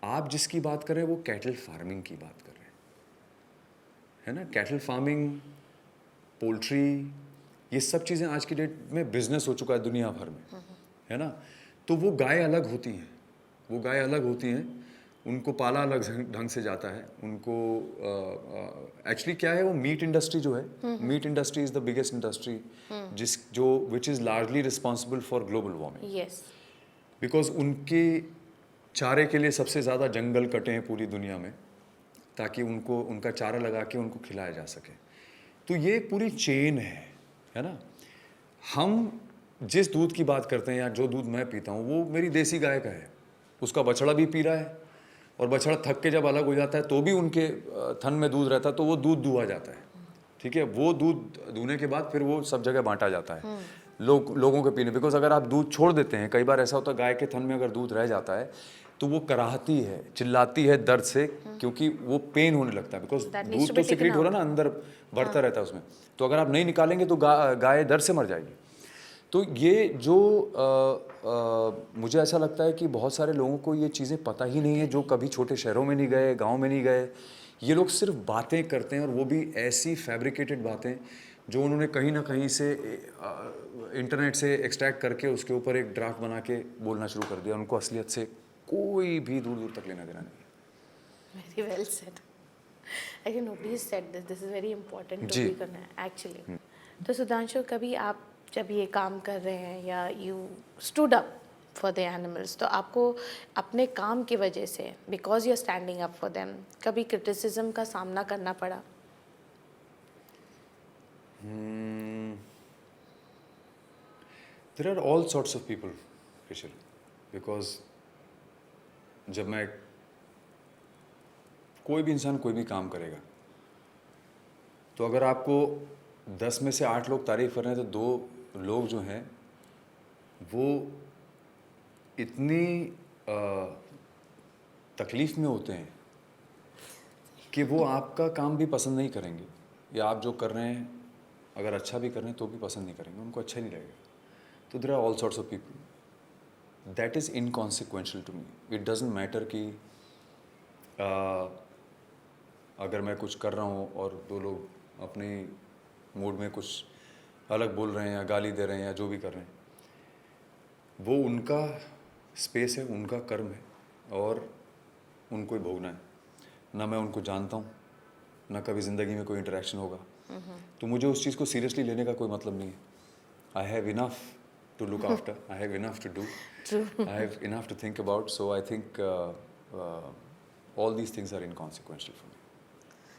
आप जिसकी बात कर रहे हैं वो कैटल फार्मिंग की बात कर रहे हैं, है ना। कैटल फार्मिंग, पोल्ट्री, ये सब चीज़ें आज की डेट में बिजनेस हो चुका है दुनिया भर में, है ना। तो वो गाय अलग होती हैं, वो गाय अलग होती हैं, उनको पाला अलग ढंग से जाता है। उनको एक्चुअली क्या है, वो मीट इंडस्ट्री जो है, meat industry is the biggest industry which is largely responsible for global warming. Yes, because उनके चारे के लिए सबसे ज़्यादा जंगल कटे हैं पूरी दुनिया में ताकि उनको उनका चारा लगा के उनको खिलाया जा सके। तो ये एक पूरी चेन है ना। हम जिस दूध की बात करते हैं या जो दूध मैं पीता हूँ वो मेरी देसी गाय का है, उसका बछड़ा भी पी रहा है, और बछड़ा थक के जब अलग हो जाता है तो भी उनके थन में दूध रहता है तो वो दूध दुहा जाता है, ठीक है। वो दूध दूने के बाद फिर वो सब जगह बांटा जाता है लोगों के पीने। बिकॉज अगर आप दूध छोड़ देते हैं, कई बार ऐसा होता है गाय के थन में अगर दूध रह जाता है तो वो कराहती है, चिल्लाती है दर्द से, क्योंकि वो पेन होने लगता है। बिकॉज दूध तो सिक्रेट हो रहा है ना, अंदर बढ़ता रहता है उसमें, तो अगर आप नहीं निकालेंगे तो गाय दर्द से मर जाएगी। तो ये जो मुझे ऐसा लगता है कि बहुत सारे लोगों को ये चीज़ें पता ही नहीं है, जो कभी छोटे शहरों में नहीं गए, गांव में नहीं गए, ये लोग सिर्फ बातें करते हैं, और वो भी ऐसी फैब्रिकेटेड बातें जो उन्होंने कहीं ना कहीं से इंटरनेट से एक्सट्रैक्ट करके उसके ऊपर एक ड्राफ्ट बना के बोलना शुरू कर दिया। उनको असलियत से कोई भी दूर दूर तक लेना देना नहीं। Very well said. Actually, nobody has said this. This is very important to ji. be करना है actually. तो सुधांशु, कभी आप जब ये काम कर रहे हैं या you stood up for the animals, तो आपको अपने काम की वजह से because you're standing up for them, कभी criticism का सामना करना पड़ा? There are all sorts of people, Rachel, because जब मैं कोई भी इंसान कोई भी काम करेगा, तो अगर आपको 10 में से 8 लोग तारीफ कर रहे हैं, तो 2 लोग जो हैं वो इतनी तकलीफ में होते हैं कि वो आपका काम भी पसंद नहीं करेंगे, या आप जो कर रहे हैं अगर अच्छा भी कर रहे हैं तो भी पसंद नहीं करेंगे, उनको अच्छा नहीं लगेगा। तो there are all sorts of people, that is inconsequential to me. It doesn't matter कि अगर मैं कुछ कर रहा हूँ और 2 लोग अपने मूड में कुछ अलग बोल रहे हैं या गाली दे रहे हैं या जो भी कर रहे हैं, वो उनका स्पेस है, उनका कर्म है, और उनको ही भोगना है। ना मैं उनको जानता हूँ, ना कभी ज़िंदगी में कोई इंटरेक्शन होगा, तो मुझे उस चीज़ को सीरियसली लेने का कोई मतलब नहीं है। I have enough to look after, I have enough to do, I have enough to think about, so I think all these things are inconsequential for me.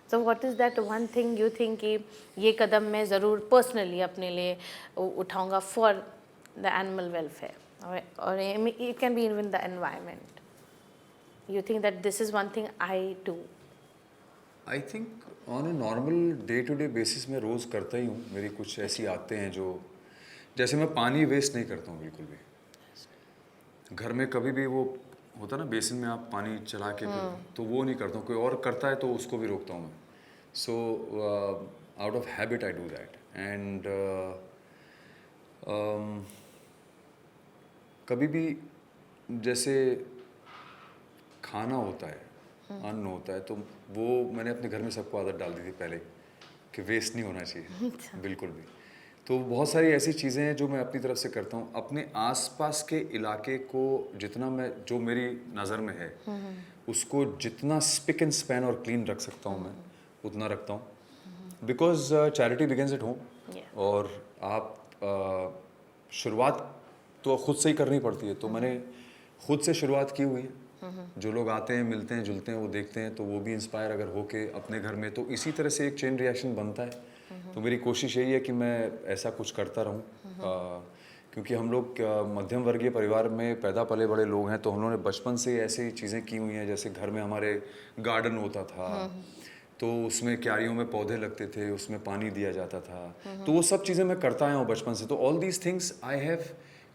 So what is that one thing you think कि ये कदम मैं ज़रूर personally अपने लिए उठाऊंगा for the animal welfare, or it can be even the environment. You think that this is one thing I do? I think on a normal day to day basis मैं रोज़ करता ही हूँ। मेरी कुछ ऐसी आदतें हैं जो, जैसे मैं पानी वेस्ट नहीं करता हूँ बिल्कुल भी। घर में कभी भी वो होता ना बेसिन में आप पानी चला के तो वो नहीं करता हूँ। कोई और करता है तो उसको भी रोकता हूँ मैं। So out of habit I do that. And कभी भी जैसे खाना होता है, अन्न होता है, तो वो मैंने अपने घर में सबको आदत डाल दी थी पहले कि वेस्ट नहीं होना चाहिए बिल्कुल भी। तो बहुत सारी ऐसी चीज़ें हैं जो मैं अपनी तरफ से करता हूँ। अपने आसपास के इलाके को जितना मैं, जो मेरी नज़र में है, उसको जितना स्पिक एंड स्पैन और क्लीन रख सकता हूँ मैं उतना रखता हूँ। Because charity begins at home. और आप शुरुआत तो खुद से ही करनी पड़ती है। तो मैंने खुद से शुरुआत की हुई है। जो लोग आते हैं, मिलते हैं, जुलते हैं, वो देखते हैं तो वो भी इंस्पायर अगर हो के अपने घर में, तो इसी तरह से एक चेन रिएक्शन बनता है। तो मेरी कोशिश यही है कि मैं ऐसा कुछ करता रहूं, क्योंकि हम लोग मध्यम वर्गीय परिवार में पैदा पले बड़े लोग हैं, तो हम लोगों ने बचपन से ऐसी चीज़ें की हुई हैं। जैसे घर में हमारे गार्डन होता था, तो उसमें क्यारियों में पौधे लगते थे, उसमें पानी दिया जाता था। तो वो सब चीज़ें मैं करता आया हूँ बचपन से। तो all these things I have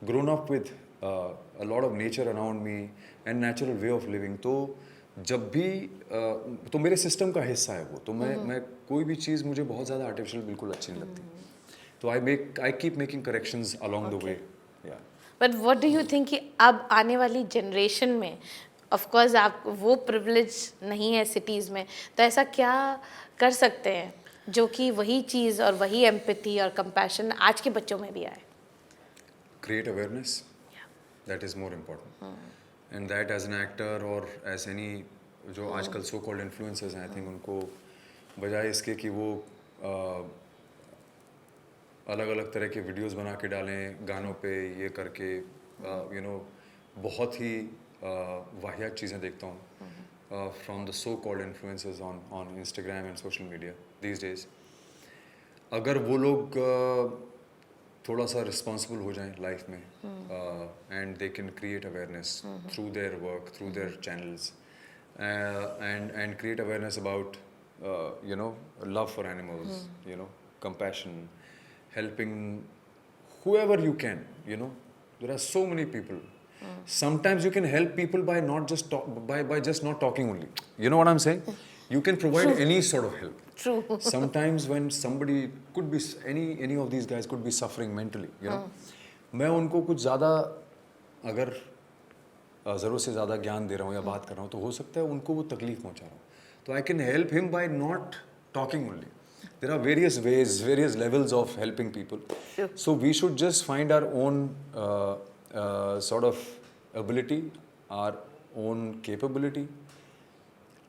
grown up with a lot of nature around me and natural way of living। तो जब भी तो मेरे सिस्टम का हिस्सा है वो। तो मैं कोई भी चीज़ मुझे बहुत ज़्यादा आर्टिफिशियल बिल्कुल अच्छी नहीं लगती। तो I keep making corrections along the way. या but what do you think कि अब आने वाली जनरेशन में, ऑफ कोर्स आप वो प्रिविलेज नहीं है सिटीज़ में, तो ऐसा क्या कर सकते हैं जो कि वही चीज़ और वही एम्पैथी और कंपैशन आज के बच्चों में भी आए? Create awareness, that is more important, and that as an actor or as any जो आजकल so called influencers हैं, I think उनको बजाय इसके कि वो अलग अलग तरह के वीडियोस बना के डालें गानों पे, ये करके you know बहुत ही वाहियात चीज़ें देखता हूँ from the so called influencers on Instagram and social media these days। अगर वो लोग थोड़ा सा रिस्पॉन्सिबल हो जाएं लाइफ में, and they can create awareness through their work, through their channels, and create awareness about you know love for animals, you know compassion, helping whoever you can, you know there are so many people। Sometimes you can help people by not just by just not talking only, you know what I'm saying? You can provide any sort of help। True। Sometimes when somebody could be any of these guys could be suffering mentally, you know, मैं उनको कुछ ज़्यादा अगर ज़रूरत से ज़्यादा ज्ञान दे रहा हूँ या बात कर रहा हूँ, तो हो सकता है उनको वो तकलीफ पहुँचा रहा हूँ। तो I can help him by not talking only. There are various ways, various levels of helping people. Sure. So we should just find our own sort of ability, our own capability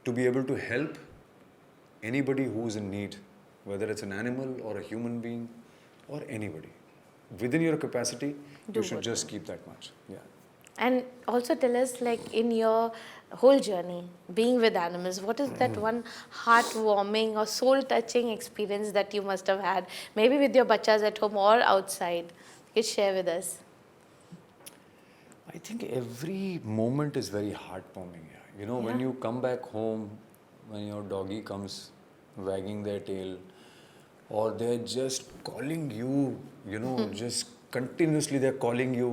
to be able to help anybody who's in need, whether it's an animal or a human being or anybody. Within your capacity, Do you should what just keep that much. Yeah. And also tell us, like, in your whole journey being with animals, what is that one heartwarming or soul-touching experience that you must have had, maybe with your bachas at home or outside? You could share with us. I think every moment is very heartwarming. Yeah. You know, when Yeah. you come back home, when your doggy comes wagging their tail, or they're just calling you, you know, just continuously they're calling you,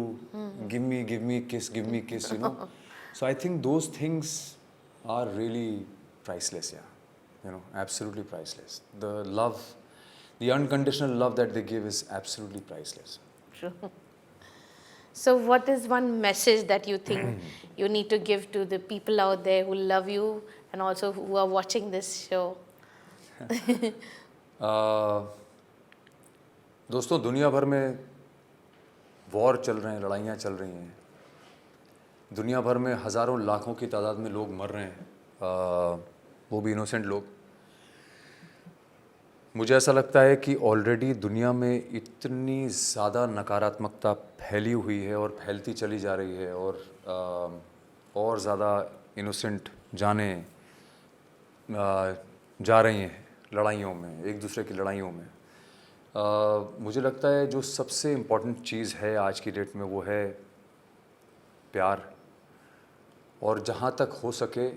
give me kiss, give me kiss, you know. So I think those things are really priceless, yeah. You know, absolutely priceless. The love, the unconditional love that they give is absolutely priceless. True. So what is one message that you think you need to give to the people out there who love you and also who are watching this show? दोस्तों, दुनिया भर में war चल रहे हैं, लड़ाइयाँ चल रही हैं, दुनिया भर में हज़ारों लाखों की तादाद में लोग मर रहे हैं, वो भी इनोसेंट लोग. मुझे ऐसा लगता है कि ऑलरेडी दुनिया में इतनी ज़्यादा नकारात्मकता फैली हुई है और फैलती चली जा रही है, और ज़्यादा इनोसेंट जाने जा रही हैं लड़ाइयों में, एक दूसरे की लड़ाइयों में. मुझे लगता है जो सबसे इम्पॉर्टेंट चीज़ है आज की डेट में वो है प्यार, और जहाँ तक हो सके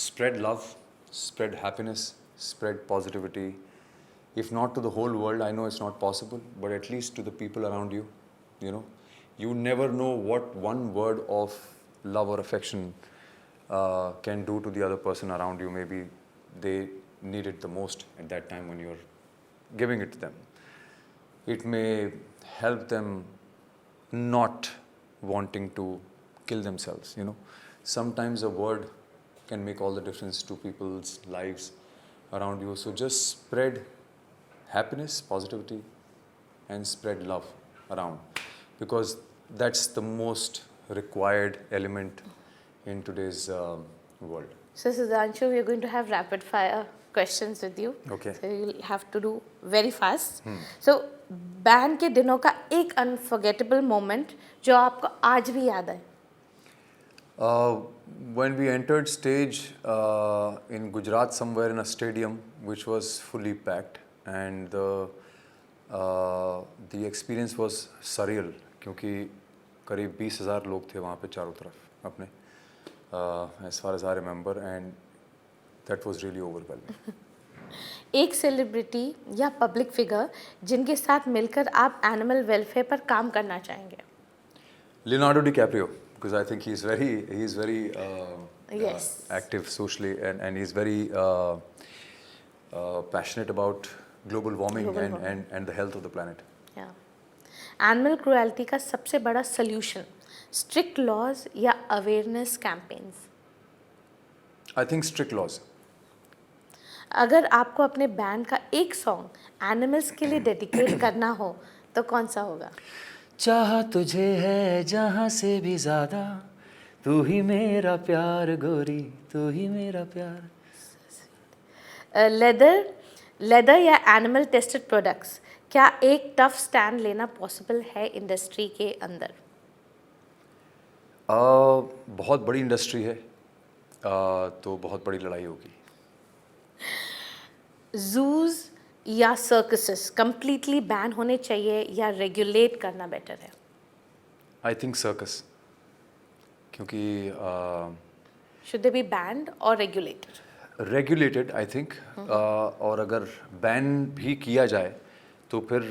spread love, spread happiness, spread positivity. If not to the whole world, I know it's not possible, but at least to the people around you. You know, you never know what one word of love or affection can do to the other person around you. Maybe they need it the most at that time when you're giving it to them. It may help them not wanting to kill themselves, you know. Sometimes a word can make all the difference to people's lives around you. So just spread happiness, positivity, and spread love around, because that's the most required element in today's world. So Sudhanshu, we are going to have rapid fire questions with you. Okay. So you'll have to do very fast. So band के दिनों का एक unforgettable moment जो आपको आज भी याद है? When we entered stage in Gujarat, somewhere in a stadium which was fully packed, and the experience was surreal, क्योंकि करीब 20,000 लोग थे वहाँ पे चारों तरफ अपने, as far as I remember, and that was really overwhelming. एक सेलिब्रिटी या पब्लिक फिगर जिनके साथ मिलकर आप एनिमल वेलफेयर पर काम करना चाहेंगे? Leonardo DiCaprio, because I think he's very Yes. active socially, and he's very passionate about global warming and the health of the planet. Animal cruelty का सबसे बड़ा सोल्यूशन स्ट्रिक्ट लॉज या awareness campaigns? I think strict laws. अगर आपको अपने band का एक song animals के लिए डेडिकेट करना हो तो कौन सा होगा? चाहा तुझे है जहाँ से भी ज़्यादा, तू ही मेरा प्यार गोरी, तू ही मेरा प्यार. लेदर या एनिमल टेस्टेड प्रोडक्ट्स, क्या एक टफ स्टैंड लेना पॉसिबल है इंडस्ट्री के अंदर? बहुत बड़ी इंडस्ट्री है, तो बहुत बड़ी लड़ाई होगी. जूज या सर्कसेस कंप्लीटली बैन होने चाहिए या रेगुलेट करना बेटर है? आई थिंक सर्कस, क्योंकि शुड दे बी बैंड और रेगुलेटेड? रेगुलेटेड आई थिंक, और अगर बैन भी किया जाए तो फिर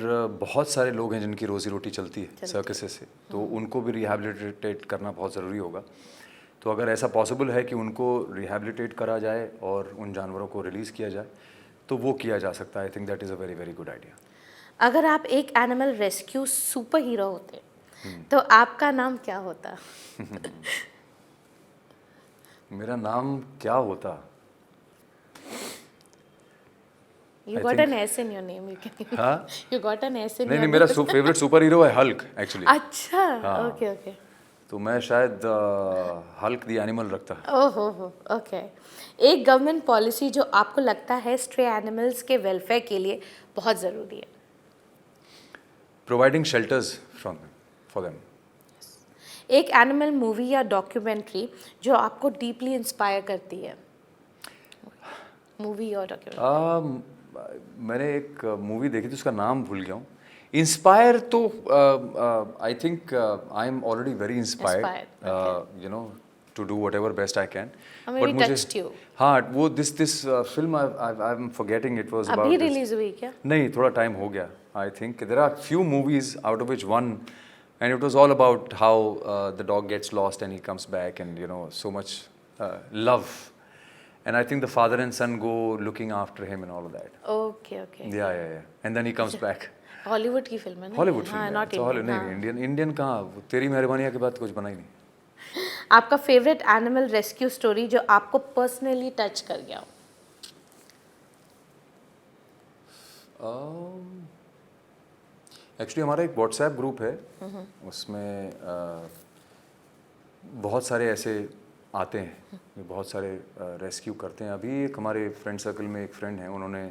बहुत सारे लोग हैं जिनकी रोजी रोटी चलती है सर्कसेस से, तो उनको भी रिहैबिलिटेट करना बहुत ज़रूरी होगा. तो अगर ऐसा पॉसिबल है कि उनको रिहैबिलिटेट करा जाए और उन जानवरों को रिलीज़ किया जाए तो वो किया जा सकता है. I think that is a very very good idea. अगर आप एक एनिमल रेस्क्यू सुपर हीरो होते तो आपका नाम क्या होता? मेरा नाम क्या होता? You I got think- an S in your name. You can. हाँ? You got an S in नहीं your नहीं, मेरा name. फेवरेट सुपर हीरो है हल्क एक्चुअली। अच्छा, हाँ। Okay okay. तो मैं शायद हल्क द एनिमल रखता। ओहो हो, ओके। एक गवर्नमेंट पॉलिसी जो आपको लगता है स्ट्रे एनिमल्स के वेलफेयर के लिए बहुत ज़रूरी है। Providing shelters for them. एक एनिमल मूवी या डॉक्यूमेंट्री जो आपको डीपली इंस्पायर करती है। मूवी और डॉक्यूमेंट्री। मैंने एक मूवी देखी थी, उसका नाम भूल गया हूँ। इंस्पायर तो I think I am already very inspired, you know, to do whatever best I can. Or maybe touched you. हाँ, वो this film I am forgetting, it was अभी अबाउट रिलीज हुई क्या? नहीं, थोड़ा टाइम हो गया। I think there are few movies out of which one, and it was all about how the dog gets lost and he comes back, and you know so much love, and I think the father and son go looking after him and all of that. Okay okay. Yeah, and then he comes back. Hollywood की film है ना? Hollywood film, हाँ, yeah. Not It's a Hollywood, नहीं, Indian कहाँ, वो तेरी मेहरबानी के बाद कुछ बना ही नहीं। आपका फेवरेट एनिमल रेस्क्यू स्टोरी जो आपको पर्सनली टच कर गया हो? एक्चुअली हमारा एक व्हाट्सएप ग्रुप है, उसमें बहुत सारे ऐसे आते हैं, बहुत सारे रेस्क्यू करते हैं। अभी एक हमारे फ्रेंड सर्कल में एक फ्रेंड है, उन्होंने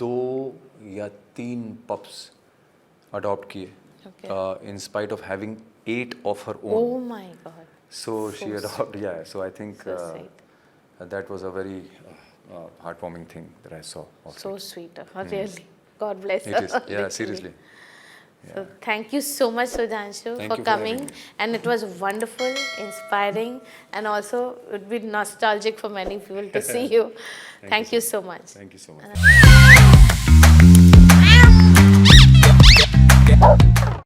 2 या 3 पप्स अडॉप्ट किए, in spite of having 8 of her own. Oh my God. So she adopted, yeah. So I think So sweet. that was a very heartwarming thing that I saw. of So it. sweet. Really. God bless It her. is, yeah, literally. seriously. So thank you so much, Sudhanshu, Thank for you for having coming. me. And it was wonderful, inspiring, and also it would be nostalgic for many people to see you. Thank you so much. Thank you so much.